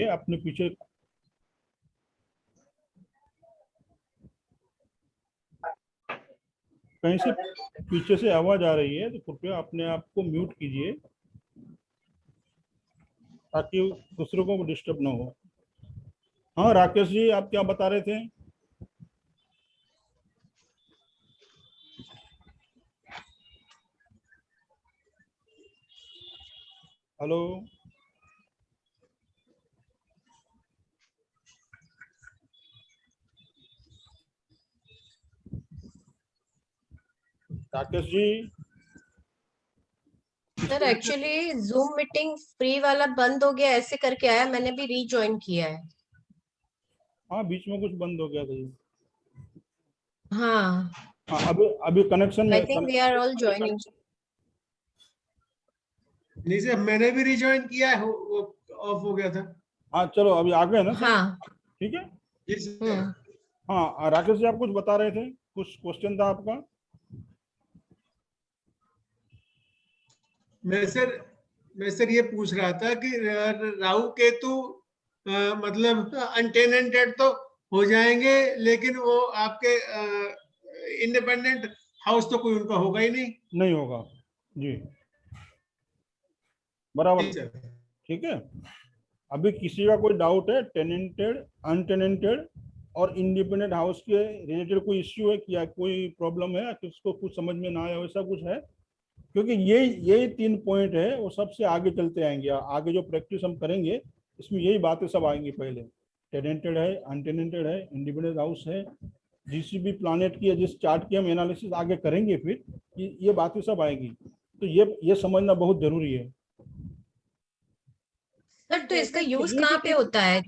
अपने पीछे कहीं से पीछे से आवाज आ रही है तो कृपया अपने आप को म्यूट कीजिए ताकि दूसरों को डिस्टर्ब ना हो। हाँ राकेश जी, आप क्या बता रहे थे? Hello Rakesh ji. Sir actually Zoom meeting free वाला बंद हो गया, ऐसे करके आया, मैंने भी रीजॉइन किया है। हाँ बीच में कुछ बंद हो गया था जी। हाँ, हाँ अभी अभी कनेक्शन आई में think we are all joining. नहीं सर, मैंने भी रिज्वाइन किया है, वो ऑफ हो गया था। हाँ चलो अभी आ गए ना सब। हाँ। ठीक है। जी सर। हाँ राकेश जी, आप कुछ बता रहे थे, कुछ क्वेश्चन था आपका। मैं सर ये पूछ रहा था कि राहु केतु मतलब अनटेनेंटेड तो हो जाएंगे, लेकिन वो आपके इंडिपेंडेंट हाउस तो कोई उनका होगा ही नहीं। नहीं होगा जी, बराबर। जी सर। ठीक है। अभी किसी का कोई डाउट है टेनेंटेड, अनटेनेंटेड और इंडिपेंडेंट हाउस के रिलेटेड कोई इश्यू है क्या, कोई प्रॉब्लम है, किसको कुछ समझ में ना आया वैसा कुछ है? क्योंकि यही 3 पॉइंट है, वो सबसे आगे चलते आएंगे। आगे जो प्रैक्टिस हम करेंगे इसमें यही बातें सब आएंगी। पहले टेनेंटेड है, अनटेनेंटेड है, इंडिपेंडेंट हाउस है, जीसीबी प्लानेट की है, जिस चार्ट की हम एनालिसिस आगे करेंगे फिर ये बातें सब आएंगी। तो ये समझना बहुत जरूरी है। सर तो इसका यूज कहाँ पे होता है?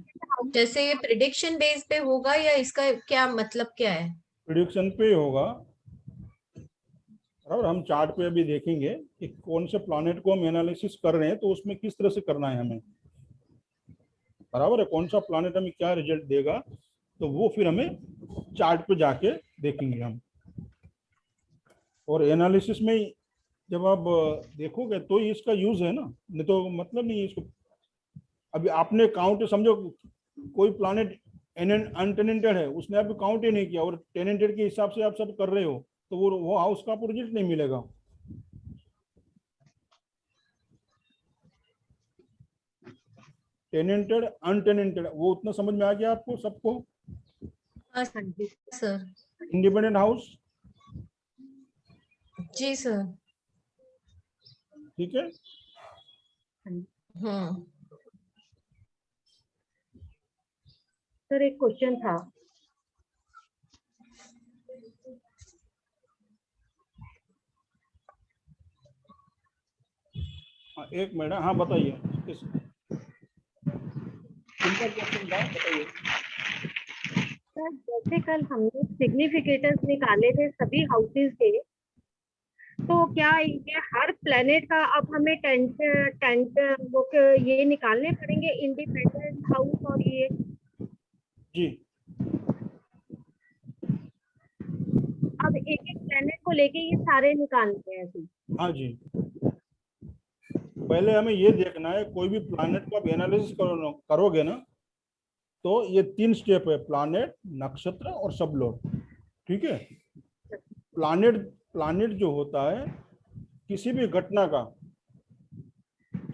जैसे ये प्रिडिक्शन बेस पे होगा या इसका क्या मतलब क्या है? प्रिडिक्शन पे होगा, और हम चार्ट पे अभी देखेंगे कि कौन से प्लैनेट को हम एनालिसिस कर रहे हैं तो उसमें किस तरह से करना है हमें, बराबर है, कौन सा प्लैनेट हमें क्या रिजल्ट देगा, तो वो फिर हमें चार्ट पे जाके देखेंगे हम। और एनालिसिस में जब आप देखोगे तो ही इसका यूज है ना, नहीं तो मतलब नहीं है इसको। अभी आपने काउंट समझो, कोई प्लैनेट अनटेनेंटेड है, उसने अभी काउंट ही नहीं किया और टेनेंटेड के हिसाब से आप सब कर रहे हो, तो वो हाउस का आपको रिजल्ट नहीं मिलेगा। टेनेंटेड अनटेनेंटेड वो उतना समझ में आ गया आपको सबको? हाँ सर। इंडिपेंडेंट हाउस, जी सर। ठीक है। हम्म। सर एक क्वेश्चन था। एक मिनट, हाँ बताइए किनका क्वेश्चन था, बताइए। सर जैसे कल हमने सिग्निफिकेटर्स निकाले थे सभी हाउसेस के, तो क्या ये हर प्लेनेट का अब हमें टेंट टेंट वो ये निकालने पड़ेंगे, इंडिपेंडेंट हाउस और ये? जी अब एक एक प्लेनेट को लेके ये सारे निकालने हैं ऐसे? हाँ जी, पहले हमें ये देखना है, कोई भी प्लैनेट को आप एनालिसिस करोगे ना, तो ये 3 स्टेप है, प्लैनेट, नक्षत्र और सबलोड। ठीक है। प्लैनेट प्लैनेट जो होता है किसी भी घटना का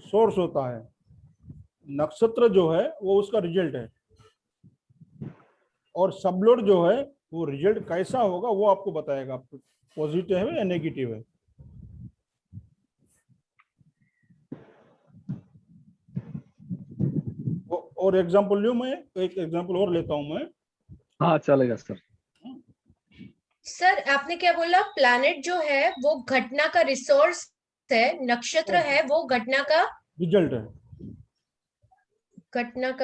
सोर्स होता है, नक्षत्र जो है वो उसका रिजल्ट है, और सबलोड जो है वो रिजल्ट कैसा होगा वो आपको बताएगा, पॉजिटिव है या नेगेटिव है। और एग्जांपल लूं मैं, एक एग्जांपल और लेता हूं मैं। हाँ चलेगा सर। सर आपने क्या बोला? प्लैनेट जो है वो घटना का रिसोर्स है, नक्षत्र है वो घटना का रिजल्ट है,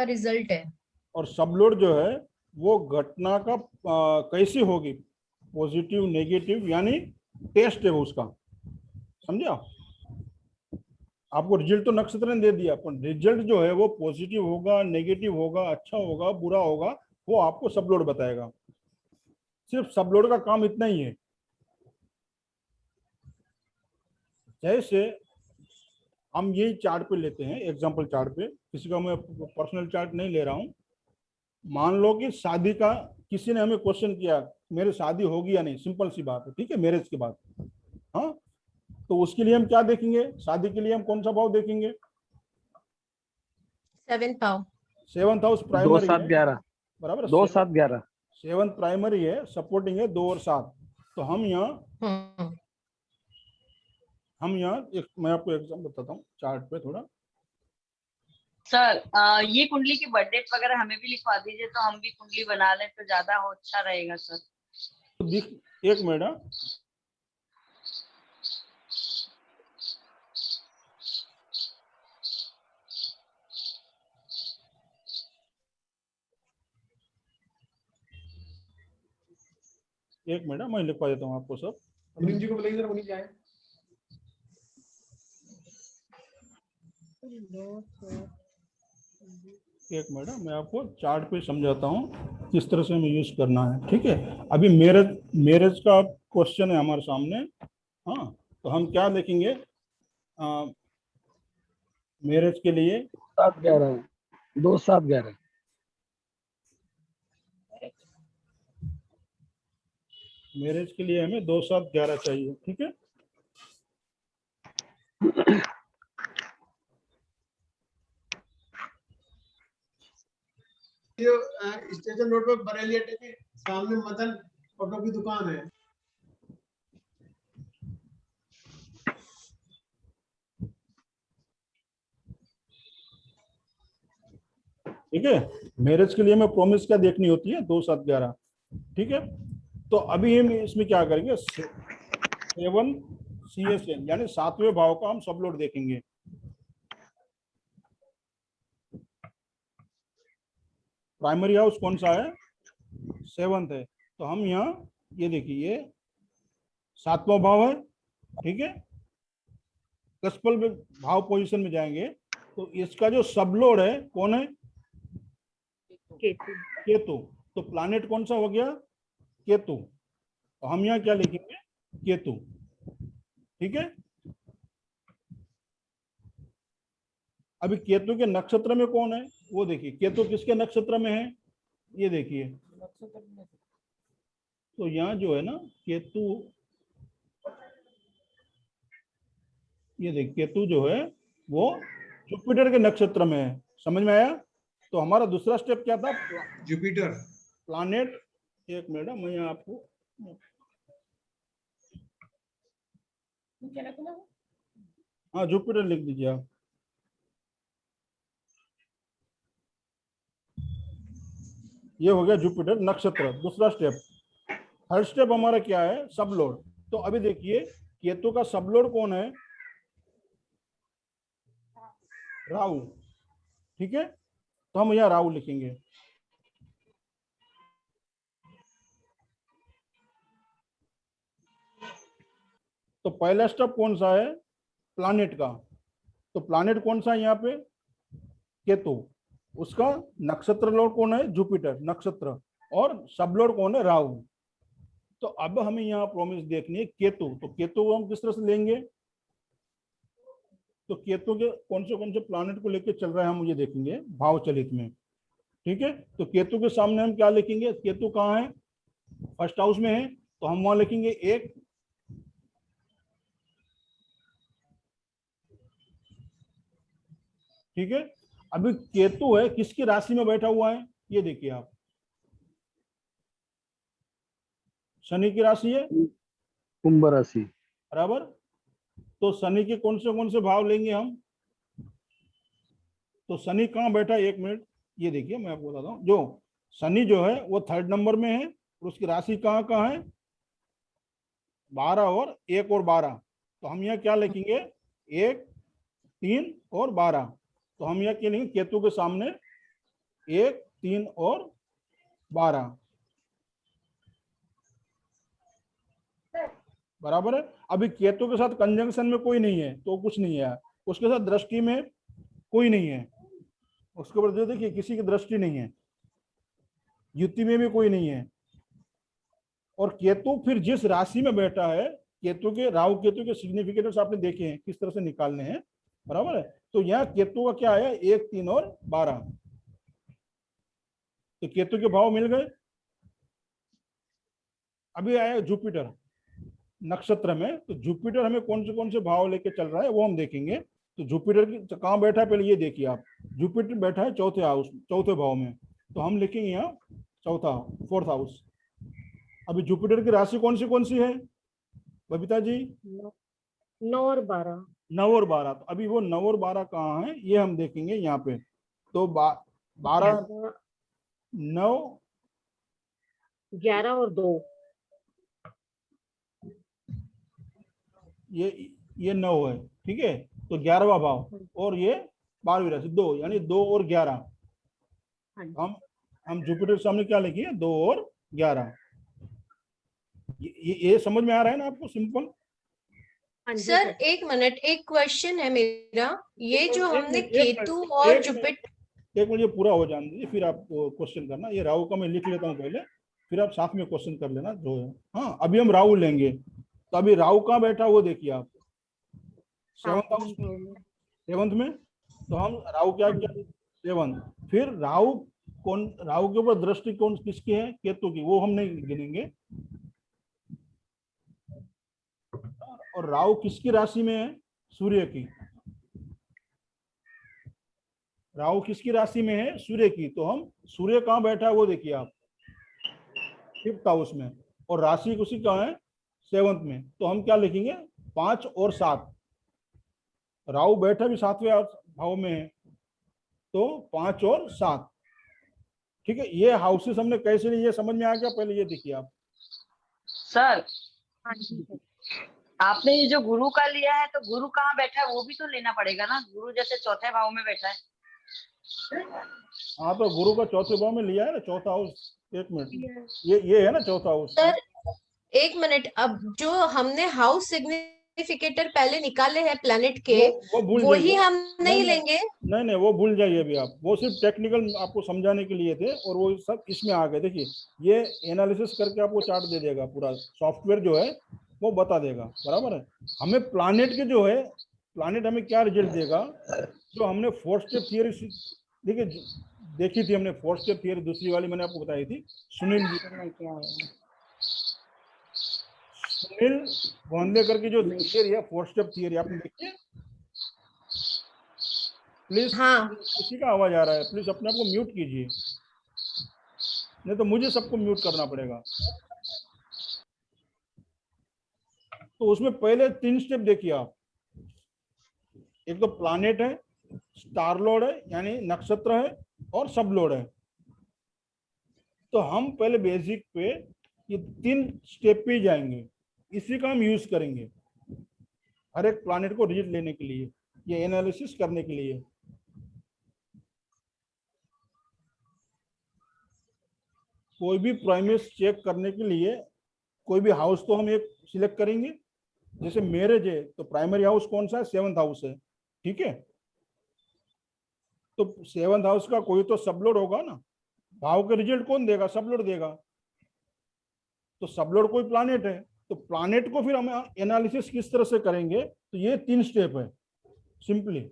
रिजल्ट है। और सबलोड जो है वो घटना का कैसी होगी, पॉजिटिव नेगेटिव, यानी टेस्ट है वो उसका। समझे आप? आपको रिजल्ट तो नक्षत्र ने दे दिया, पर रिजल्ट जो है वो पॉजिटिव होगा, नेगेटिव होगा, अच्छा होगा, बुरा होगा, वो आपको सबलोड बताएगा। सिर्फ सबलोड का काम इतना ही है। जैसे हम यही चार्ट पे लेते हैं, एग्जांपल चार्ट पे, किसी का मैं पर्सनल चार्ट नहीं ले रहा हूँ। मान लो कि शादी का किसी ने हमें क्वेश्चन किया, मेरी शादी होगी या नहीं, सिंपल सी बात है, ठीक है, मैरिज के बाद। हाँ, तो उसके लिए हम क्या देखेंगे, शादी के लिए हम कौन सा भाव देखेंगे? 7th भाव। 7th हाउस 2 प्राइमरी 7 है, 11 बराबर है। 2 7 11 7th प्राइमरी है, सपोर्टिंग है 2 और 7। तो हम यहाँ एक, मैं आपको एग्जाम्पल बताता हूँ चार्ट पे थोड़ा। सर ये कुंडली की बर्थ डेट वगैरह हमें भी लिखवा दीजिए, तो हम भी कुंडली बना लें तो ज्यादा हो अच्छा रहेगा सर। तो एक मिनट, मैं लिखवा देता हूँ आपको सब। मुनीम जी को बुलाइए जरा, मुनीम जी आए। एक मिनट, मैं आपको चार्ट पे समझाता हूँ किस तरह से हमें यूज करना है, ठीक है। अभी मैरिज का क्वेश्चन है हमारे सामने। हाँ, तो हम क्या लिखेंगे मैरिज के लिए? 7 11 2 7 11 मैरिज के लिए हमें 2 7 11 चाहिए, ठीक है। स्टेशन रोड पर बरेली अड्डे के सामने मदन ऑटो की दुकान है। ठीक है, मैरिज के लिए हमें प्रॉमिस क्या देखनी होती है? 2 7 11, ठीक है। तो अभी हम इसमें क्या करेंगे, 7 CSN यानी 7वें भाव का हम सब लोड देखेंगे। प्राइमरी हाउस कौन सा है? 7th है। तो हम यहाँ ये देखिए, ये 7वां भाव है, ठीक है। कस्पल में भाव पोजीशन में जाएंगे तो इसका जो सब लोड है कौन है? केतु। तो प्लैनेट कौन सा हो गया? केतु। तो हम यहाँ क्या लिखेंगे? केतु, ठीक है। अभी केतु के नक्षत्र में कौन है वो देखिए, केतु किसके नक्षत्र में है? ये देखिए, तो यहाँ जो है ना केतु, ये देखिए केतु जो है वो जुपिटर के नक्षत्र में है। समझ में आया? तो हमारा दूसरा स्टेप क्या था? जुपिटर प्लैनेट, एक मिनट मैं यहाँ आपको, हाँ जुपिटर लिख दीजिए आप। ये हो गया जुपिटर नक्षत्र, दूसरा स्टेप। थर्ड स्टेप हमारा क्या है? सब लोड। तो अभी देखिए केतु का सब लोड कौन है? राहु, ठीक है। तो हम यहाँ राहु लिखेंगे। तो पहला स्टेप कौन सा है? प्लैनेट का। तो प्लैनेट कौन सा है यहाँ पे? केतु। उसका नक्षत्र लोड कौन है? जुपिटर नक्षत्र। और सब लोड कौन है? राहु। तो अब हमें यहाँ प्रॉमिस देखनी है केतु। तो केतु को हम किस तरह से लेंगे? तो केतु के कौन से प्लैनेट को लेकर चल रहा है हम मुझे देखेंगे भाव चलित में, ठीक है। तो केतु के सामने हम क्या लिखेंगे? केतु कहाँ है? फर्स्ट हाउस में है, तो हम वहां लिखेंगे 1। ठीक है। अभी केतु है किसकी राशि में बैठा हुआ है? ये देखिए आप, शनि की राशि है, कुंभ राशि। बराबर। तो शनि के कौन से भाव लेंगे हम? तो शनि कहाँ बैठा है? 1 मिनट, ये देखिए मैं आपको बताता हूँ। जो शनि जो है वो 3rd नंबर में है, और उसकी राशि कहाँ कहाँ है? 12 और 1 और 12। तो हम यहाँ क्या लिखेंगे? 1 3 और 12। तो हम यहाँ क्या लिखेंगे? केतु के सामने 1 3 और 12, बराबर है। अभी केतु के साथ कंजंक्शन में कोई नहीं है तो कुछ नहीं है, उसके साथ दृष्टि में कोई नहीं है, उसके ऊपर जो देखिए किसी की दृष्टि नहीं है, युति में भी कोई नहीं है। और केतु फिर जिस राशि में बैठा है, केतु के, राहु केतु के सिग्निफिकेटर्स आपने देखे हैं किस तरह से निकालने हैं। बराबर है। तो यहाँ केतु का क्या आया, 1, 3 और 12। तो केतु के भाव मिल गए। अभी आया जुपिटर नक्षत्र में, तो जुपिटर हमें कौन से भाव लेके चल रहा है वो हम देखेंगे। तो जुपिटर की कहाँ बैठा है, पहले ये देखिए आप। जुपिटर बैठा है चौथे हाउस, चौथे भाव में, तो हम लिखेंगे यहाँ चौथा, 4th हाउस। अभी जुपिटर की राशि कौन सी है बबीता जी? 9 और 12। 9 और 12। तो अभी वो 9 और 12 कहाँ है ये हम देखेंगे यहाँ पे। तो 12, 9, 11 और 2। ये 9 है, ठीक है। तो 11वां भाव, और ये 12वीं राशि 2, यानी 2 और 11। हम जुपिटर के सामने क्या लिखिए, 2 और 11। ये समझ में आ रहा है ना आपको, सिंपल? सर 1 मिनट, एक क्वेश्चन है मेरा। ये जो हमने एक केतु मिनट, और एक जुपिटर, एक मिनट ये पूरा हो जाने दीजिए, फिर आप क्वेश्चन करना। ये राहु का मैं लिख लेता हूँ पहले, फिर आप साथ में क्वेश्चन कर लेना जो है। हाँ, अभी हम राहु लेंगे। तो अभी राहु कहाँ बैठा वो देखिए आप, 7th हाउस में, 7th में। तो हम राहु क्या किया, 7। फिर राहु के ऊपर दृष्टि कौन किसकी है, केतु की, वो हम नहीं गिनेंगे। और राहु किसकी राशि में है, सूर्य की। राहु किसकी राशि में है, सूर्य की। तो हम सूर्य कहाँ बैठा है वो देखिए आप, 5th हाउस में, और राशि उसी का है 7th में। तो हम क्या लिखेंगे, 5 और 7। राहु बैठा भी 7वें भाव में है, तो 5 और 7, ठीक है। ये हाउसेस हमने कैसे लिए, ये समझ में आ गया? पहले ये देखिए आप। सर आपने ये जो गुरु का लिया है, तो गुरु कहाँ बैठा है वो भी तो लेना पड़ेगा ना। गुरु जैसे चौथे भाव में बैठा है। हाँ, तो गुरु का 4थे भाव में लिया है ना, 4था हाउस। 1 मिनट, ये है ना 4था हाउस। सर 1 मिनट, अब जो हमने हाउस सिग्निफिकेटर पहले निकाले हैं प्लैनेट के, वो भूल वही जाइए। हम नहीं लेंगे। नहीं, वो भूल जाइए अभी आप। वो सिर्फ टेक्निकल आपको समझाने के लिए थे, और वो सब इसमें आ गए। देखिए, ये एनालिसिस करके आपको चार्ट दे देगा, पूरा सॉफ्टवेयर जो है वो बता देगा, बराबर है। हमें प्लानेट के जो है, प्लानेट हमें क्या रिजल्ट देगा, जो हमने 4 स्टेप थियरी देखी थी हमने। 4 स्टेप थियरी दूसरी वाली मैंने आपको बताई थी, सुनील गोंदेकर की जो थियरी है, 4 स्टेप थियरी, आपने देखी है? प्लीज, हाँ किसी का आवाज आ रहा है, प्लीज अपने आप को म्यूट कीजिए, नहीं तो मुझे सबको म्यूट करना पड़ेगा। तो उसमें पहले 3 स्टेप देखिए आप। एक तो प्लैनेट है, स्टार लोड है यानी नक्षत्र है, और सब लोड है। तो हम पहले बेसिक पे ये 3 स्टेप पे जाएंगे, इसी का हम यूज करेंगे हर एक प्लैनेट को रिजल्ट लेने के लिए, ये एनालिसिस करने के लिए। कोई भी प्राइमेस चेक करने के लिए कोई भी हाउस तो हम एक सिलेक्ट करेंगे। जैसे मैरिज है तो प्राइमरी हाउस कौन सा है, 7th हाउस है, ठीक है। तो 7th हाउस का कोई तो सबलोड होगा ना, भाव के रिजल्ट कौन देगा, सबलोड देगा। तो सबलोड कोई प्लैनेट है, तो प्लैनेट को फिर हम एनालिसिस किस तरह से करेंगे, तो ये 3 स्टेप है। सिंपली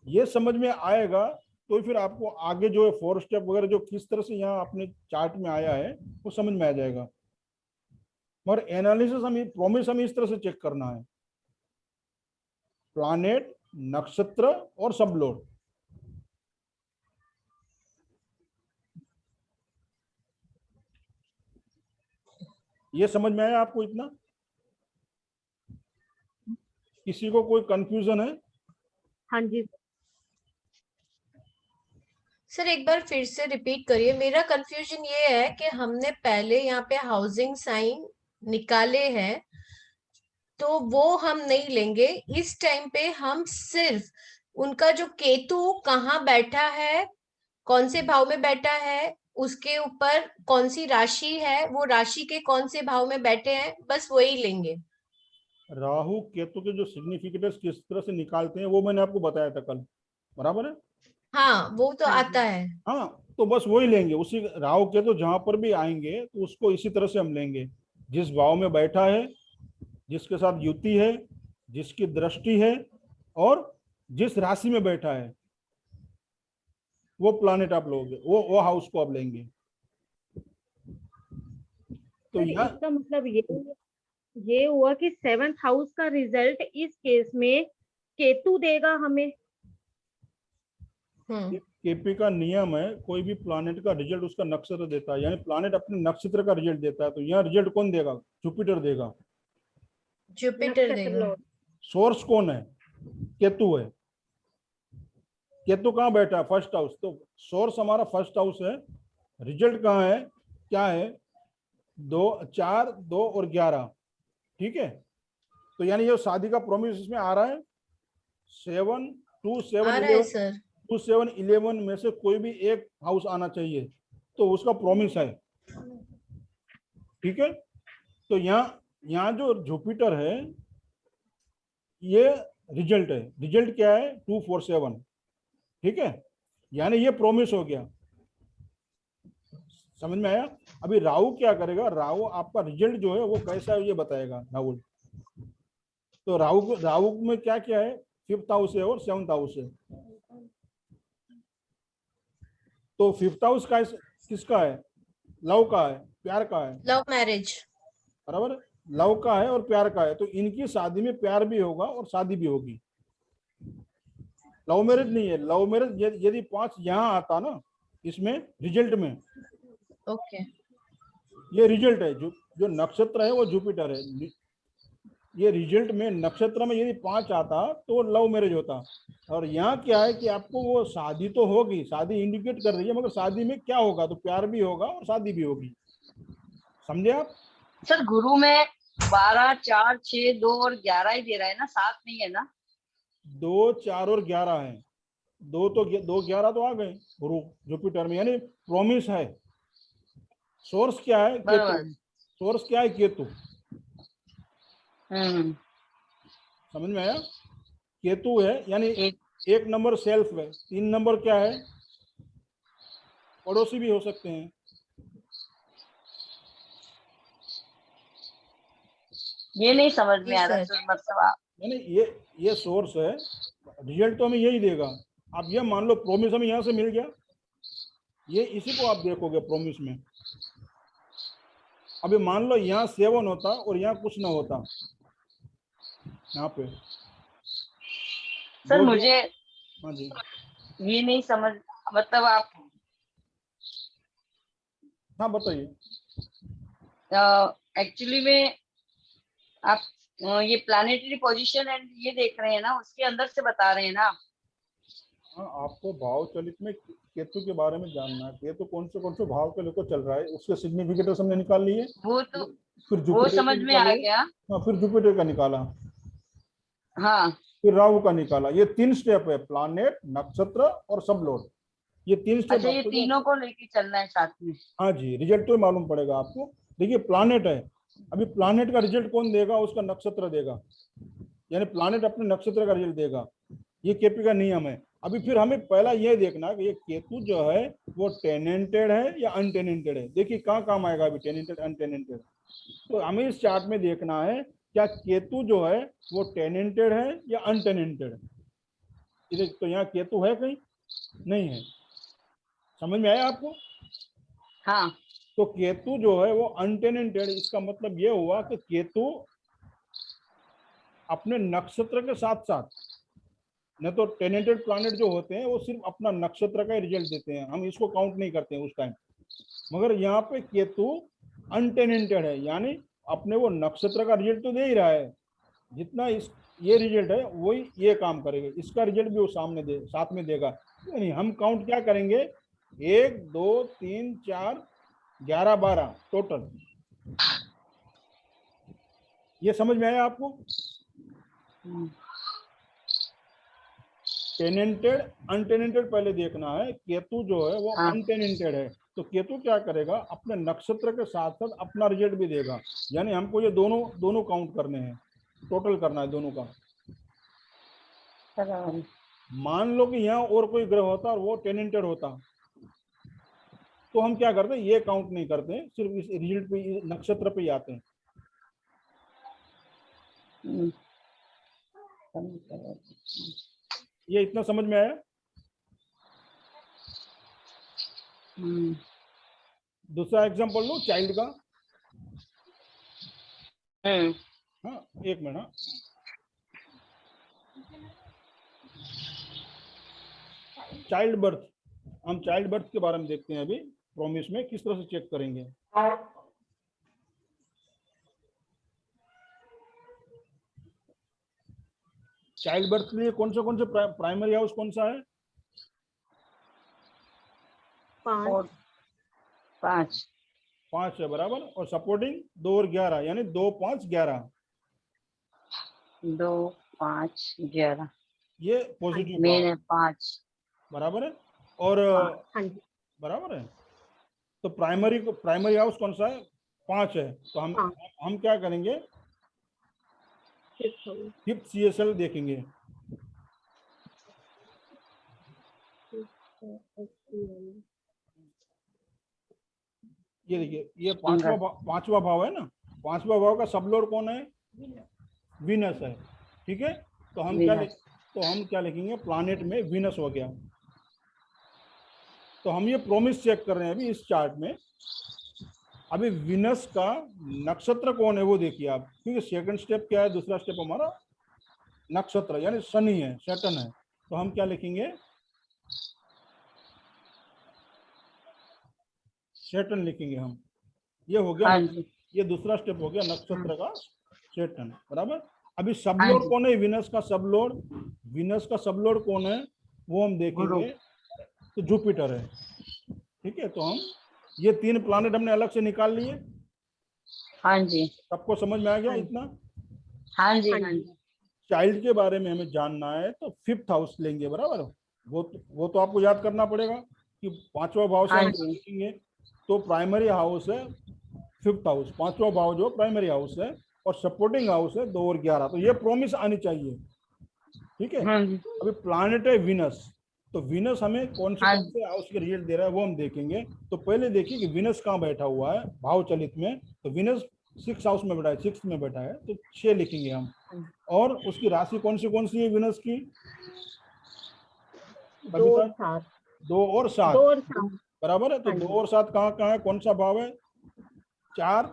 ये समझ में आएगा तो फिर आपको आगे जो है 4 स्टेप वगैरह जो किस तरह से यहाँ अपने चार्ट में आया है वो समझ में आ जाएगा। मगर एनालिसिस हमें प्रॉमिस हमें इस तरह से चेक करना है, प्लैनेट, नक्षत्र और सबलोड। ये समझ में आया आपको इतना? किसी को कोई कंफ्यूजन है? हाँ जी सर, एक बार फिर से रिपीट करिए। मेरा कंफ्यूजन ये है कि हमने पहले यहाँ पे हाउसिंग साइन निकाले हैं, तो वो हम नहीं लेंगे इस टाइम पे। हम सिर्फ उनका जो केतु कहाँ बैठा है, कौन से भाव में बैठा है, उसके ऊपर कौन सी राशि है, वो राशि के कौन से भाव में बैठे हैं, बस वही लेंगे। राहु केतु के जो सिग्निफिकेटर्स किस तरह से निकालते हैं वो मैंने आपको बताया था कल, बराबर है। हाँ, वो तो आता है। हाँ, तो बस वही लेंगे। उसी राहु केतु जहां पर भी आएंगे तो उसको इसी तरह से हम लेंगे, जिस भाव में बैठा है, जिसके साथ युति है, जिसकी दृष्टि है, और जिस राशि में बैठा है वो प्लानेट आप लोगे, वो हाउस को आप लेंगे। तो सर यहाँ इसका मतलब ये हुआ कि 7th हाउस का रिजल्ट इस केस में केतु देगा हमें। केपी का नियम है, कोई भी प्लानेट का रिजल्ट उसका नक्षत्र देता है, यानी प्लानेट अपने नक्षत्र का रिजल्ट देता है। तो यहाँ रिजल्ट कौन देगा? जुपिटर देगा। जुपिटर नक्षत्र देगा। लॉर्ड। सोर्स कौन है? केतु है। केतु कहाँ बैठा है? First house. तो सोर्स हमारा फर्स्ट हाउस है। रिजल्ट कहाँ है? क्या है? 2, 4, 2 और 11। ठीक है। तो यानी ये शादी का प्रॉमिस इसमें आ रहा है। 7, 2, 7, आ रहा है 11, सर। 2, 7, 11 में से कोई भी एक हाउस आना चाहिए, तो उसका प्रॉमिस है। ठीक है। तो यहाँ जो जुपिटर है ये रिजल्ट है। रिजल्ट क्या है? 2, 4, 7। ठीक है। यानी ये प्रॉमिस हो गया। समझ में आया? अभी राहु क्या करेगा? राहु आपका रिजल्ट जो है वो कैसा है ये बताएगा राहुल। तो राहु में क्या क्या है? 5th हाउस है और 7th हाउस है। तो 5th हाउस का किसका है? लव का है, प्यार का है। Love marriage. बराबर। लव का है और प्यार का है, तो इनकी शादी में प्यार भी होगा और शादी भी होगी। लव मैरिज नहीं है। लव मैरिज यदि 5 यहाँ आता ना इसमें रिजल्ट में, ओके। ये रिजल्ट है। जो नक्षत्र है वो जुपिटर है। ये रिजल्ट में नक्षत्र में यदि 5 आता तो लव मैरिज होता। और यहाँ क्या है कि आपको वो शादी तो होगी, शादी इंडिकेट कर रही है, मगर शादी में क्या होगा? तो प्यार भी होगा और शादी भी होगी। समझे आप? सर गुरु में 12, 4, 6, 2 और 11 ही दे रहा है ना, 7 नहीं है ना? 2, 4 और 11 है। 2, 11 तो आ गए गुरु जुपिटर में, यानी प्रॉमिस है। सोर्स क्या है? केतु। बराबर। सोर्स क्या है? केतु। हम्म। समझ में आया? केतु है, यानी एक 1 नंबर सेल्फ है। 3 नंबर क्या है? पड़ोसी भी हो सकते हैं। ये नहीं समझ में जी आ रहा सर। सर, मतलब आप यानी ये सोर्स है। रिजल्ट तो हमें यही देगा। आप ये मान लो प्रॉमिस हमें यहाँ से मिल गया, ये इसी को आप देखोगे प्रॉमिस में। अभी मान लो यहाँ 7 होता और यहाँ कुछ ना होता, यहाँ पे सर 2, 2। मुझे हाँ जी। ये नहीं समझ, मतलब आप हाँ बताइए। एक्चुअली में आप ये प्लानिटरी पोजीशन एंड ये देख रहे हैं ना, उसके अंदर से बता रहे हैं ना? हाँ, आपको भाव चलित में केतु के बारे में जानना है। केतु कौन से भाव के लेकर चल रहा है, उसके सिग्निफिकेटर्स हमने निकाल लिए। वो तो फिर वो जुपिटर का समझ में आ निकाले। गया। हाँ, फिर जुपिटर का निकाला, हाँ। फिर राहु का निकाला। ये 3 स्टेप है, प्लानेट, नक्षत्र और सब लोड। ये 3 स्टेप अच्छा, ये आपको तीनों को लेके चलना है साथ में? हाँ जी, रिजल्ट तो मालूम पड़ेगा आपको। देखिए प्लानेट है, अभी प्लानेट का रिजल्ट कौन देगा? उसका नक्षत्र देगा, यानी प्लानेट अपने नक्षत्र का रिजल्ट देगा। ये केपी का नियम है। अभी फिर हमें पहला ये देखना कि ये केतु जो है वो टेनेंटेड है या अनटेनेंटेड है। देखिए कहाँ काम आएगा अभी टेनेंटेड अनटेनेंटेड। तो हमें इस चार्ट में देखना है क्या केतु जो है वो टेनेंटेड है या अनटेनेंटेड है। तो यहाँ केतु है कहीं? नहीं है। समझ में आया आपको? हाँ। तो केतु जो है वो अनटेनेंटेड, इसका मतलब ये हुआ कि केतु अपने नक्षत्र के साथ साथ, न तो टेनेंटेड प्लैनेट जो होते हैं वो सिर्फ अपना नक्षत्र का ही रिजल्ट देते हैं, हम इसको काउंट नहीं करते हैं उस टाइम। मगर यहाँ पे केतु अनटेनेंटेड है, यानी अपने वो नक्षत्र का रिजल्ट तो दे ही रहा है। जितना ये रिजल्ट है वही ये काम करेगा, इसका रिजल्ट भी वो साथ में देगा। यानी हम काउंट क्या करेंगे? 1, 2, 3, 4, 11, 12 टोटल। ये समझ में आया आपको? टेनेंटेड अनटेनेंटेड पहले देखना है। केतु जो है वो हाँ। अनटेनेंटेड है, तो केतु क्या करेगा? अपने नक्षत्र के साथ साथ अपना रिजल्ट भी देगा। यानी हमको ये दोनों काउंट करने हैं, टोटल करना है दोनों का। मान लो कि यहाँ और कोई ग्रह होता और वो टेनेंटेड होता, तो हम क्या करते हैं? ये काउंट नहीं करते, सिर्फ इस रिजल्ट पे, नक्षत्र पे ही आते हैं। ये इतना समझ में आया? दूसरा एग्जांपल लो चाइल्ड का। हाँ एक मिनट। हाँ चाइल्ड बर्थ, हम चाइल्ड बर्थ के बारे में देखते हैं अभी प्रॉमिस में किस तरह से चेक करेंगे। चाइल्ड बर्थ के लिए कौन से प्राइमरी हाउस कौन सा है? 5 है बराबर। और सपोर्टिंग 2 और 11 यानी 2 5 11। 2 5 11 ये पॉजिटिव मेन है 5 बराबर है। और बराबर है। तो प्राइमरी हाउस कौन सा है? 5 है। तो हम क्या करेंगे? 5th CSL देखेंगे। ये देखिए ये पांचवा भाव है ना। 5वां भाव का सब लोड कौन है? वीनस है। ठीक है। तो हम क्या लिखेंगे? प्लैनेट में वीनस हो गया। तो हम ये प्रॉमिस चेक कर रहे हैं अभी इस चार्ट में। अभी वीनस का नक्षत्र कौन है वो देखिए आप, क्योंकि सेकंड स्टेप क्या है? दूसरा स्टेप हमारा नक्षत्र यानी शनि है, सैटर्न है। तो हम क्या लिखेंगे? सैटर्न लिखेंगे हम। ये हो गया। ये दूसरा स्टेप हो गया नक्षत्र का सैटर्न बराबर। अभी सब लोड कौन है? वीनस का सब लोड। वीनस का सब लोड कौन है वो हम देखेंगे। तो जुपिटर है। ठीक है। तो हम ये 3 प्लैनेट हमने अलग से निकाल लिए। हाँ जी। सबको समझ में आ गया इतना? हाँ जी हाँ जी। चाइल्ड के बारे में हमें जानना है तो 5th हाउस लेंगे बराबर। वो तो आपको याद करना पड़ेगा कि 5वां भाव से हम देखेंगे। तो प्राइमरी हाउस है 5th हाउस, 5वां भाव जो प्राइमरी हाउस है, और सपोर्टिंग हाउस है 2 और 11। तो ये प्रॉमिस आनी चाहिए। ठीक है। अभी प्लैनेट है वीनस। तो वीनस हमें कौन से हाउस के रिजल्ट दे रहा है वो हम देखेंगे। तो पहले देखिए कि वीनस कहाँ बैठा हुआ है भाव चलित में। तो वीनस 6th हाउस में बैठा है, 6th में बैठा है। तो 6 लिखेंगे हम। और उसकी राशि कौन सी है वीनस की? 2 और 7 बराबर है। तो 2 और 7 कहाँ है? कौन सा भाव है? 4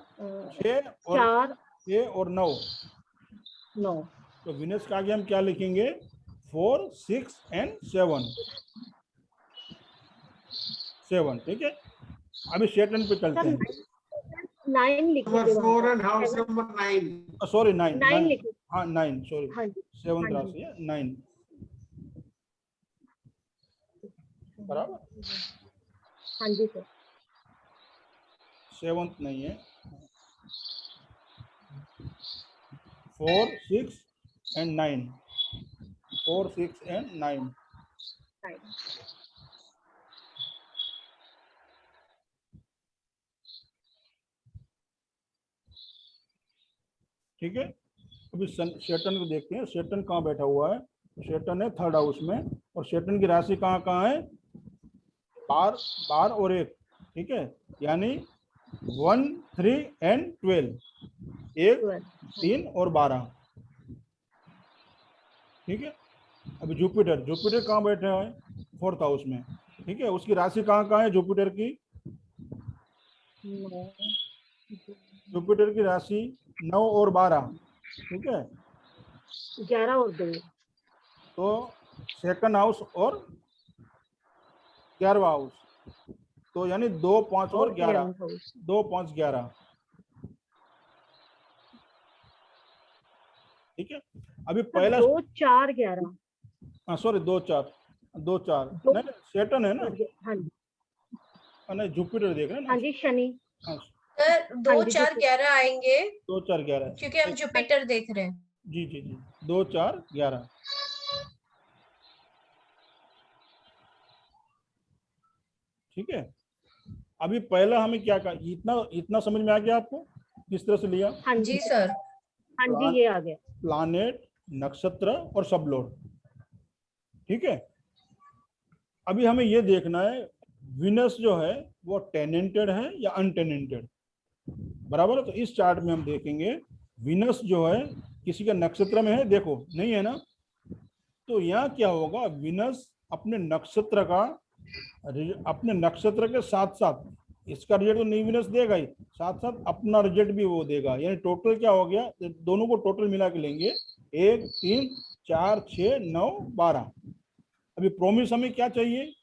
6 और 9। तो वीनस का आगे हम क्या लिखेंगे? 4 6 and 7। ठीक है। अभी सैटर्न पे चलते हैं। 9 लिखिए। 4 and house number 9। सॉरी 9 लिखिए। हाँ 9 सॉरी 7th राशि है 9 बराबर। हाँ जी सर। 7th नहीं है। 4 6 and 9। 4 6 and 9। ठीक है। अभी सैटर्न को देखते हैं। सैटर्न कहाँ बैठा हुआ है? सैटर्न है 3rd हाउस में। और सैटर्न की राशि कहाँ है? 12 और 1। ठीक है। यानी 1 3 and 12। 1 3 और 12। ठीक है। अभी जुपिटर कहाँ बैठा है? 4th हाउस में। ठीक है। उसकी राशि कहाँ है जुपिटर की? जुपिटर की राशि 9 और 12। ठीक है। 11 और 2। तो 2nd हाउस और 11वां हाउस। तो यानी 2 5 और 11। 2 5 11। ठीक है। अभी पहला 2 4 11। हाँ सॉरी 2 4 नहीं सैटर्न है ना। हाँ जी। नहीं जुपिटर देख रहे हैं ना। हाँ जी शनि। हाँ सर 2 4 11 आएंगे 2 4 11 क्योंकि हम जुपिटर देख रहे हैं। जी 2 4 11। ठीक है। अभी पहला हमें क्या कहा? इतना समझ में आ गया आपको किस तरह से लिया? हाँ जी सर। हाँ जी ये आ गया। प्लैनेट, नक्षत्र और सब लोड। ठीक है। अभी हमें ये देखना है वीनस जो है वो टेनेंटेड है या अनटेनेंटेड बराबर है। तो इस चार्ट में हम देखेंगे वीनस जो है किसी का नक्षत्र में है, देखो नहीं है ना। तो यहाँ क्या होगा, विनस अपने नक्षत्र के साथ साथ इसका रिजल्ट तो नहीं विनस देगा ही, साथ साथ अपना रिजल्ट भी वो देगा। यानी टोटल क्या हो गया, दोनों को टोटल मिला के लेंगे, 1 3 4 6 9 12। अभी प्रोमिस हमें क्या चाहिए,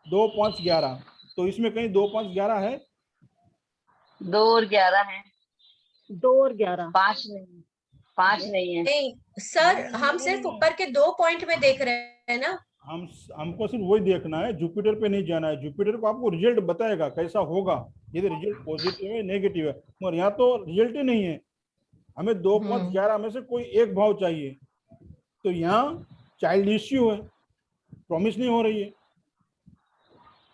2 5 11। तो इसमें कहीं 2 5 11 है? 2 और 11 है, 2 और 11। 5 नहीं, 5 नहीं है। नहीं सर, हम सिर्फ ऊपर के 2 पॉइंट में देख रहे हैं ना। हमको सिर्फ वही देखना है, जुपिटर पे नहीं जाना है। जुपिटर को आपको रिजल्ट बताएगा कैसा होगा, यदि रिजल्ट पॉजिटिव है नेगेटिव है, मगर यहाँ तो रिजल्ट ही नहीं है। हमें 2 5 11 में से कोई एक भाव चाहिए। तो यहाँ चाइल्ड इश्यू है, प्रॉमिस नहीं हो रही है।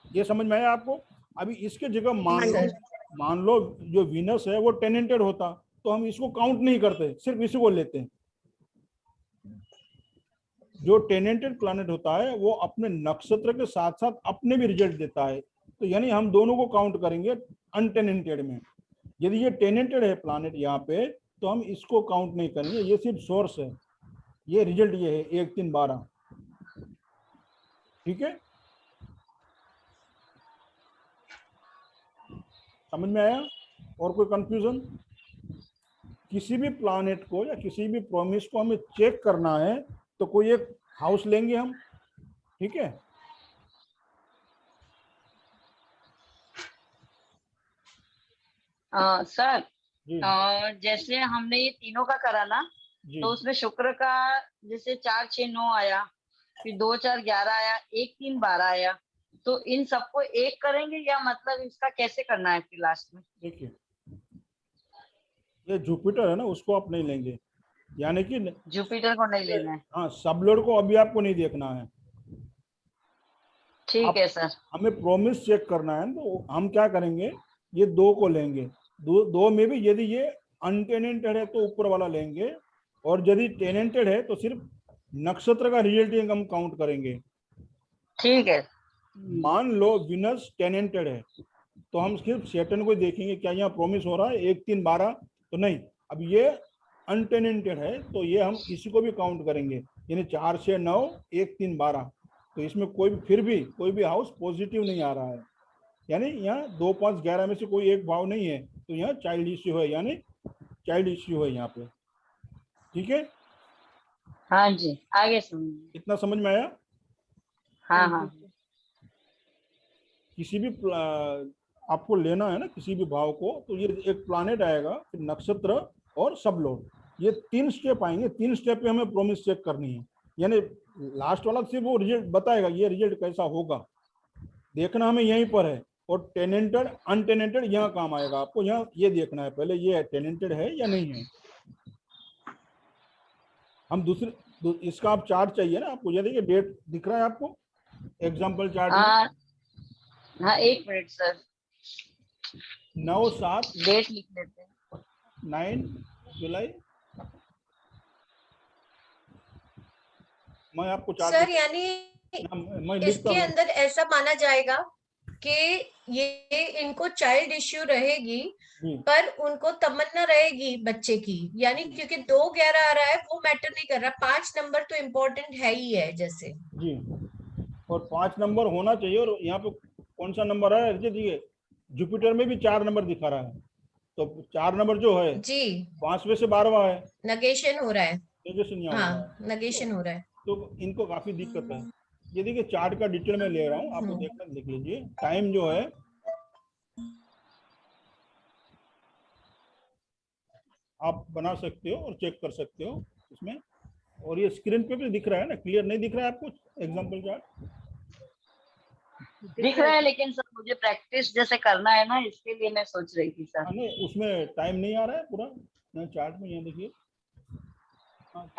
ये समझ में आया आपको? अभी इसके जगह मान लो जो वीनस है वो टेनेंटेड होता, तो हम इसको काउंट नहीं करते, सिर्फ इसी को लेते हैं। जो टेनेंटेड प्लैनेट होता है वो अपने नक्षत्र के साथ साथ अपने भी रिजल्ट देता है, तो यानी हम दोनों को काउंट करेंगे अनटेनेंटेड में। यदि ये टेनेंटेड है प्लैनेट यहाँ पे, तो हम इसको काउंट नहीं करेंगे, ये सिर्फ सोर्स है। ये रिजल्ट ये है 1 3 12। ठीक है, समझ में आया? और कोई कंफ्यूजन? किसी भी प्लैनेट को या किसी भी प्रॉमिस को हमें चेक करना है तो कोई एक हाउस लेंगे हम, ठीक है? सर, जी जैसे हमने ये तीनों का करा ना, जी तो उसमें शुक्र का जैसे 4 6 9 आया, फिर 2 4 11 आया, 1 3 12 आया। तो इन सबको एक करेंगे या मतलब इसका कैसे करना है फिर लास्ट में? देखिए, ये जुपिटर है ना, उसको आप नहीं लेंगे, यानी कि जुपिटर को नहीं लेना है। हाँ, सब लोड को अभी आपको नहीं देखना है। ठीक है सर। हमें प्रोमिस चेक करना है, तो हम क्या करेंगे, ये 2 को लेंगे। दो में भी यदि ये अनटेनेंटेड है तो ऊपर वाला लेंगे, और यदि टेनेंटेड है तो सिर्फ नक्षत्र का रिजल्ट हम काउंट करेंगे। ठीक है। मान लो विनस टेनेंटेड है तो हम सिर्फ सैटर्न को देखेंगे, क्या यहाँ प्रोमिस हो रहा है 1 3 12? तो नहीं। अब ये अनटेनेंटेड है तो ये हम इसी को भी काउंट करेंगे, यानी 4 6 9 1 3 12। तो इसमें फिर भी कोई भी हाउस पॉजिटिव नहीं आ रहा है, यानी यहाँ 2 5 11 में से कोई एक भाव नहीं है, तो यहाँ चाइल्ड इश्यू है, यानी चाइल्ड इश्यू है यहाँ पे। ठीक है, हाँ जी, आगे सुनिए। इतना समझ में आया? हाँ हाँ। किसी भी आपको लेना है ना किसी भी भाव को, तो ये एक प्लानेट आएगा, फिर नक्षत्र और सब लोड, ये 3 स्टेप आएंगे। 3 स्टेप पे हमें प्रोमिस चेक करनी है, यानी लास्ट वाला सिर्फ वो रिजल्ट बताएगा ये रिजल्ट कैसा होगा, देखना हमें यहीं पर है। और टेनेंटेड अनटेनेंटेड यहाँ काम आएगा, आपको यहाँ ये देखना है पहले ये टेनेंटेड है या नहीं है। हम इसका आप चार्ट चाहिए ना आपको, ये देखिए डेट दिख रहा है आपको एग्जाम्पल चार्ट में? हाँ 1 मिनट सर, 9 7 डेट लिख लेते हैं। 9 जुलाई। मैं आपको चार्ट सर यानी मैं लिखता इसके हूँ। अंदर ऐसा माना जाएगा कि ये इनको चाइल्ड इश्यू रहेगी, पर उनको तमन्ना रहेगी बच्चे की, यानी क्योंकि 2 11 आ रहा है वो मैटर नहीं कर रहा, 5 नंबर तो इम्पोर्टेंट है ही है जैसे जी, और 5 नंबर होना चाहिए। और यहाँ पे कौन सा नंबर है देखिए, जुपिटर में भी 4 नंबर दिखा रहा है, तो 4 नंबर जो है जी 5वें से 12वां है, नेगेशन हो रहा है। नेगेशन यहाँ हो रहा है, हाँ नेगेशन हो रहा है। तो इनको काफी दिक्कत है। ये देखिए चार्ट का डिटेल में ले रहा हूँ, आपको देखना देख लीजिए। टाइम जो है आप बना सकते हो और चेक कर सकते हो इसमें, और ये स्क्रीन पे भी दिख रहा है ना, क्लियर नहीं दिख रहा है आपको एग्जांपल चार्ट? दिख रहा है, लेकिन सर मुझे प्रैक्टिस जैसे करना है ना, इसके लिए मैं सोच रही थी सर। नहीं, उसमें टाइम नहीं आ रहा है पूरा यहाँ चार्ट में, यहाँ देखिए।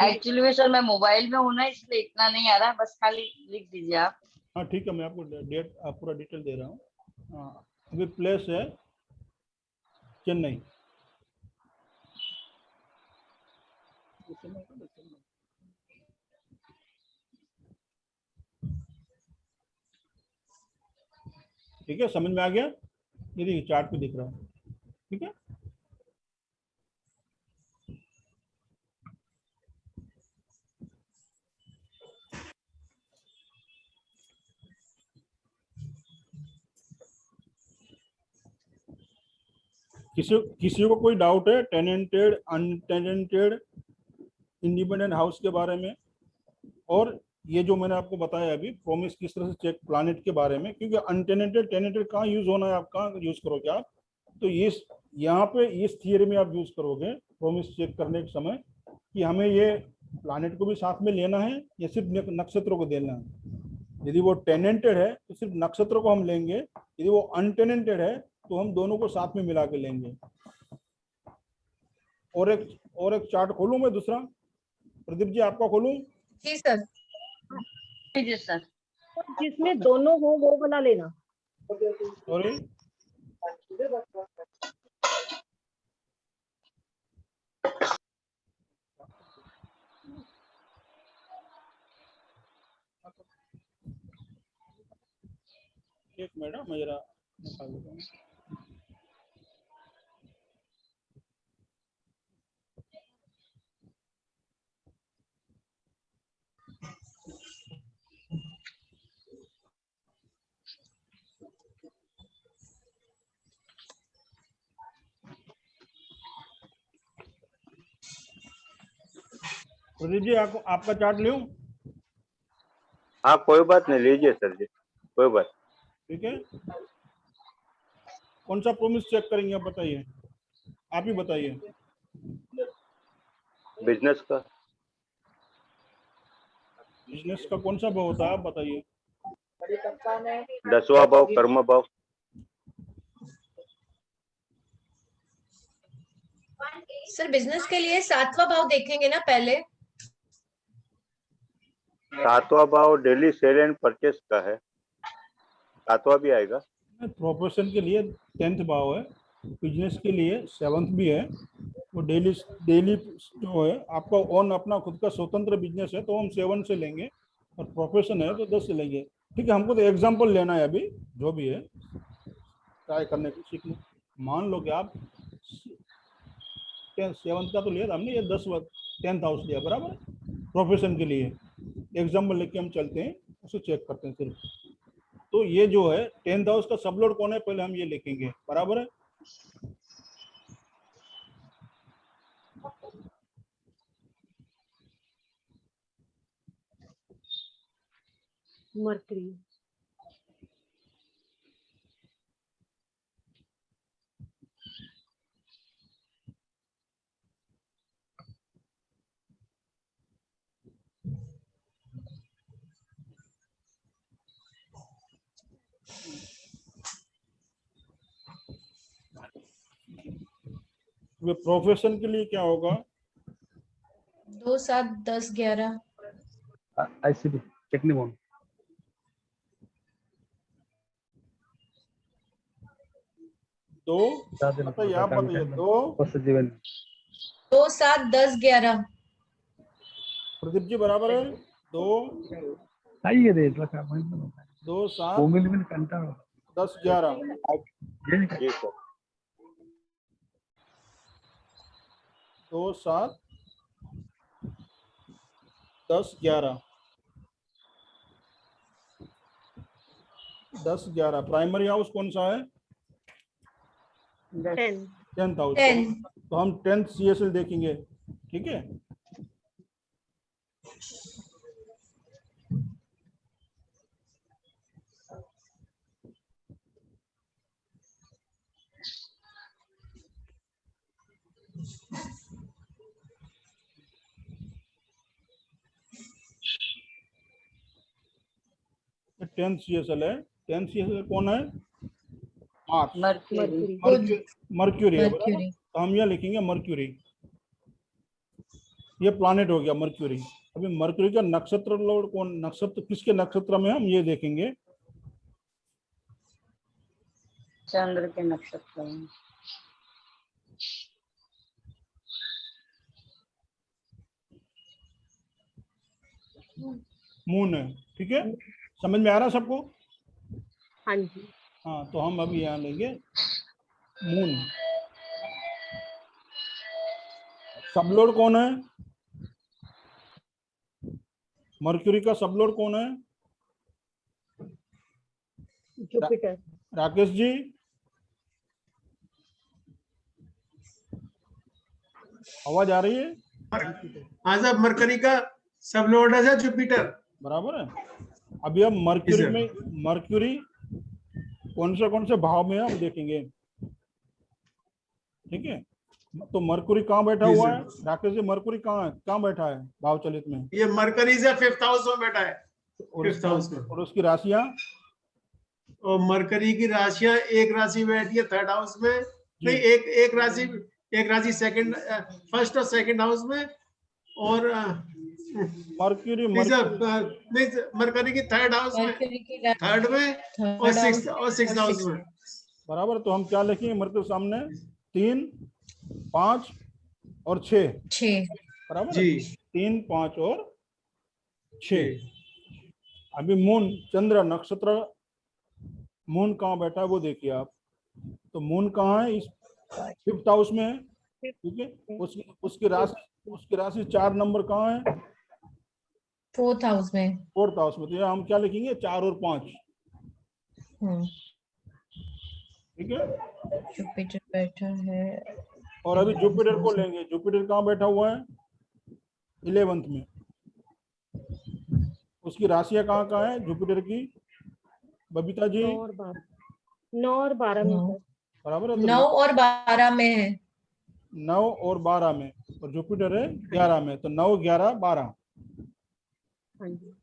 एक्चुअली में सर मैं मोबाइल में हूँ ना, इसलिए इतना नहीं आ रहा है, बस खाली लिख दीजिए आप। हाँ ठीक है, मैं आपको डेट पूरा डिटेल दे रहा हूँ। हाँ, अभी प्लेस है चेन्नई। ठीक है, समझ में आ गया? ये देखिए चार्ट पे दिख रहा है, ठीक है। किसी को कोई डाउट है टेनेंटेड अनटेनेंटेड इंडिपेंडेंट हाउस के बारे में? और ये जो मैंने आपको बताया अभी प्रॉमिस किस तरह से चेक प्लानिट के बारे में, क्योंकि अनटेनेंटेड टेनेंटेड कहाँ यूज होना है, आप कहाँ यूज करोगे आप, तो ये यहाँ पे इस थियरी में आप यूज करोगे प्रॉमिस चेक करने के समय कि हमें ये प्लानिट को भी साथ में लेना है या सिर्फ नक्षत्रों को देना है। यदि वो टेनेंटेड है तो सिर्फ नक्षत्रों को हम लेंगे, यदि वो अनटेनेंटेड है तो हम दोनों को साथ में मिला के लेंगे। और एक चार्ट खोलूं मैं दूसरा, प्रदीप जी आपका खोलूं? जी सर। जी सर। जिसमें दोनों हो वो वाला लेना। सॉरी, एक मिनट मैं जरा निकाल देता हूँ। प्रदीप जी आपका चार्ट लूं? हाँ कोई बात नहीं, लीजिए सर जी, कोई बात। ठीक है, कौन सा प्रॉमिस चेक करेंगे आप बताइए, आप ही बताइए। बिजनेस का। बिजनेस का कौन सा भाव होता है आप बताइए। 10वां भाव कर्म भाव। सर बिजनेस के लिए 7वां भाव देखेंगे ना पहले? 7वां भाव डेली सेल एंड परचेस का है, 7वां भी आएगा। प्रोफेशन के लिए 10th भाव है, बिजनेस के लिए 7th भी है। वो डेली जो है आपका ओन अपना खुद का स्वतंत्र बिजनेस है तो हम 7 से लेंगे, और प्रोफेशन है तो 10 से लेंगे। ठीक है, हमको तो एग्जांपल लेना है अभी, जो भी है ट्राई करने की सीखने। मान लो कि आप 7th का तो लिया हमने, ये 10th हाउस लिया बराबर प्रोफेशन के लिए। एग्जाम्पल लेके हम चलते हैं, उसे चेक करते हैं सिर्फ। तो ये जो है 10th हाउस का सबलोड कौन है पहले हम ये लिखेंगे, बराबर है। मर्करी। प्रोफेशन के लिए क्या होगा? 2 7 10 11। ICB टेक्निकल 2 बताइए, आप बताइए। 2 2 7 10 11। प्रदीप जी बराबर है। 2 सही है, देख रखा 2 7 कोमिल में कंटा 10 11। जी सर। 2 7 10 11 10 11। प्राइमरी हाउस कौन सा है? 10th house. 10। तो हम 10th CSL देखेंगे, ठीक है। तो 10th CSL है। 10th CSL कौन है? Mars, mercury. मर्क्यूरी है बराबर। मर्क्यूरी। तो हम यह लिखेंगे मर्क्यूरी, ये प्लैनेट हो गया मर्क्यूरी। अभी मर्क्यूरी का नक्षत्र लोड कौन, नक्षत्र किसके नक्षत्र में हम ये देखेंगे। चंद्र के नक्षत्र में। मून है, ठीक है। समझ में आ रहा सबको? हाँ जी। हाँ, तो हम अभी यहाँ लेंगे मून। सबलोड कौन है? मर्क्यूरी का सबलोड कौन है? जुपिटर। राकेश जी, आवाज आ रही है? हाँ साहब, मरकरी का सब लॉर्ड है जुपिटर। बराबर है। अभी हम मर्क्यूरी सर। में, मर्क्यूरी कौन से भाव में है हम देखेंगे, ठीक है। तो मरकुरी कहाँ बैठा जी हुआ सर। है राकेश जी? मरकुरी कहाँ बैठा है भाव चलित में? ये मरकरी से 5th हाउस में बैठा है। और 5th हाउस में। और उसकी राशियां? और मरकरी की राशियां, एक राशि बैठी है 3rd हाउस में, नहीं एक राशि सेकंड, फर्स्ट और सेकंड हाउस में, और मरक्यूरी नहीं मरकरी की 3rd हाउस में, मरकरी की 3rd में और 6th हाउस में। बराबर। तो हम क्या लिखेंगे मरक्यूरी सामने? 3, 5 और 6। 6। बराबर। जी 3, 5 और 6। अभी मून, चंद्र, नक्षत्र, मून कहाँ बैठा है वो देखिए आप। तो मून कहाँ है? इस 5th हाउस में है, ठीक है। उसकी राशि 4 नंबर कहाँ है? 4th हाउस में। 4th हाउस में। तो यहाँ हम क्या लिखेंगे? 4 और 5, ठीक है। जुपिटर बैठा है। और अभी जुपिटर को लेंगे। जुपिटर कहाँ बैठा हुआ है? 11th में। उसकी राशियां कहाँ है जुपिटर की, बबीता जी? 9 और 12 में सर। बराबर है। 9 और 12 में है। 9 और 12 में, और जुपिटर है 11 में। तो 9, 11, 12। हाँ जी।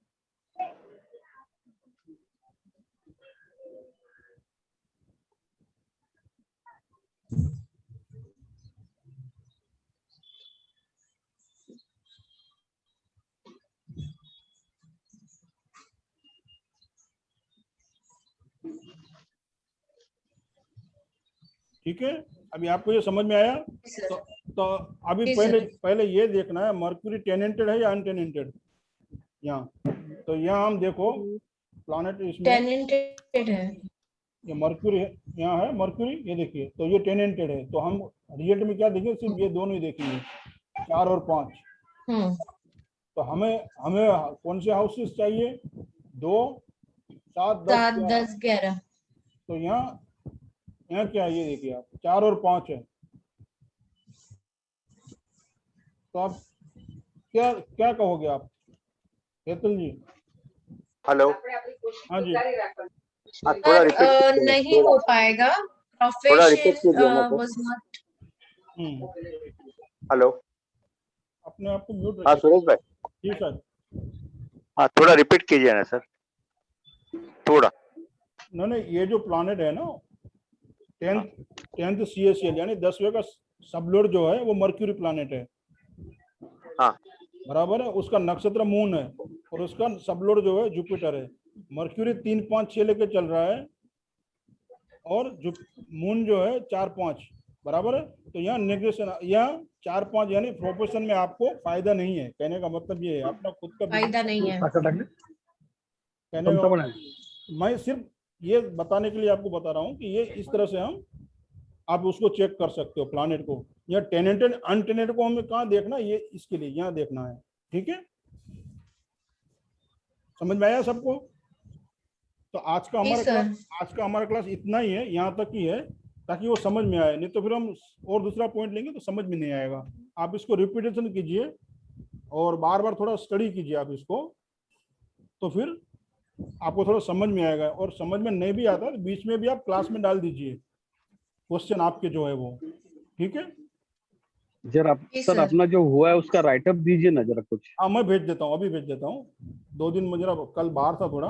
ठीक है। अभी आपको ये समझ में आया? तो अभी जी, पहले ये देखना है मरक्यूरी टेनेंटेड है या अनटेनेंटेड। यहाँ तो यहाँ हम देखो प्लैनेट इसमें टेनेंटेड है। ये मरक्यूरी है, यहाँ है मरक्यूरी, ये देखिए। तो ये टेनेंटेड है। तो हम रिजल्ट में क्या देखेंगे? सिर्फ ये दोनों ही देखेंगे, 4 और 5। तो हमें कौन से हाउसेस चाहिए? 2, 7, 7, 10, 10, 11। तो यहाँ क्या है? ये देखिए आप, 4 और 5 है। तो आप क्या क्या कहोगे आप हेतल जी? हेलो। हाँ जी। हाँ, थोड़ा रिपीट नहीं हो पाएगा। थोड़ा रिपीट प्रोफेशन कीजिए ना सर। Was not. हेलो। अपने आप को म्यूट हाँ रखिए। सुरेश भाई। जी सर। हाँ थोड़ा रिपीट कीजिए ना सर, थोड़ा। नहीं, ये जो प्लैनेट है ना 10th CSL यानी 10वें का सबलोड जो है वो मर्क्यूरी प्लैनेट है। हाँ बराबर है। उसका नक्षत्र मून है और उसका सबलोड जो है जुपिटर है। मर्क्यूरी 3, 5, 6 लेके चल रहा है और मून जो है 4, 5। बराबर है। तो यहाँ नेगेशन, यहाँ 4, 5 यानी प्रोपोर्शन में आपको फायदा नहीं है। कहने का मतलब ये है, अपना खुद का फायदा नहीं है। कहने का मैं सिर्फ ये बताने के लिए आपको बता रहा हूँ कि ये इस तरह से आप उसको चेक कर सकते हो प्लैनेट को। या टेनेंटेड अनटेनेंटेड को हमें कहाँ देखना, ये इसके लिए यहाँ देखना है। ठीक है, समझ में आया सबको? तो आज का हमारा क्लास इतना ही है, यहाँ तक ही है, ताकि वो समझ में आए। नहीं तो फिर हम और दूसरा पॉइंट लेंगे तो समझ में नहीं आएगा। आप इसको रिपीटेशन कीजिए और बार बार थोड़ा स्टडी कीजिए आप इसको, तो फिर आपको थोड़ा समझ में आएगा। और समझ में नहीं भी आता तो बीच में भी आप क्लास में डाल दीजिए क्वेश्चन आपके जो है वो। ठीक है सर अपना जो हुआ है उसका राइटअप दीजिए ना जरा कुछ। हाँ मैं भेज देता हूँ, अभी भेज देता हूँ। 2 दिन मुझे कल बाहर था थोड़ा,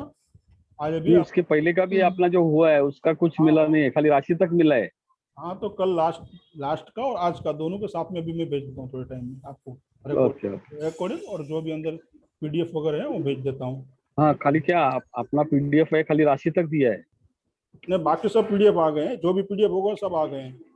आज अभी उसके पहले का भी अपना जो हुआ है उसका कुछ मिला नहीं है, खाली राशि तक मिला है। हाँ तो कल लास्ट का और आज का दोनों के साथ में अभी मैं भेज देता हूँ थोड़े टाइम में आपको रिकॉर्डिंग, और जो भी अंदर PDF वगैरह है वो भेज देता हूँ। हाँ खाली क्या अपना PDF है, खाली राशि तक दिया है? नहीं बाकी सब PDF आ गए हैं, जो भी PDF होगा सब आ गए हैं।